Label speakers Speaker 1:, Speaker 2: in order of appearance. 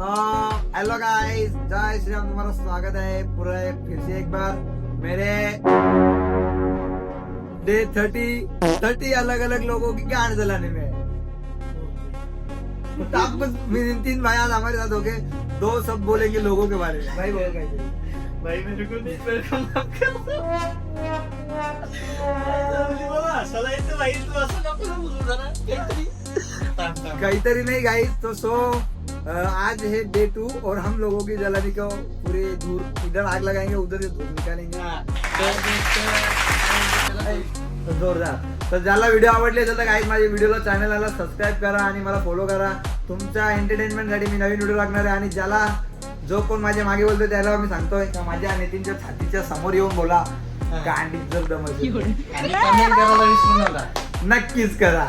Speaker 1: Hello guys, जय श्री राम। तुम्हारा स्वागत है पूरे फिर से एक बार मेरे डे 30 अलग अलग लोगों की गान जलाने में। तो आप बस तीन भाई आज हमारे साथ हो गए, दो सब बोलेंगे लोगों के बारे में। भाई बोल
Speaker 2: भाई मेरे को नहीं वेलकम
Speaker 1: काहीतरी नाही गाइस। तो आज है डे 2 और हम लोगों की जलाने को पूरे दूर इधर आग लगाएंगे, उधर से धूप निकालेंगे। तो जोरदार। तर ज्याला व्हिडिओ आवडले असेल तर गाइस माझ्या व्हिडिओला चॅनलला सबस्क्राईब करा आणि मला फॉलो करा। तुमच्या एंटरटेनमेंट साठी मी नवीन व्हिडिओ लागणार आहे आणि ज्याला जो कोण माझ्या मागे बोलतोय त्याला मी सांगतोय का माझ्या नितीनच्या छातीच्या समोर येऊन बोला गांडीत जर दम असेल.
Speaker 2: आणि कमेंट करायला विसरू नका.
Speaker 1: नक्कीच करा.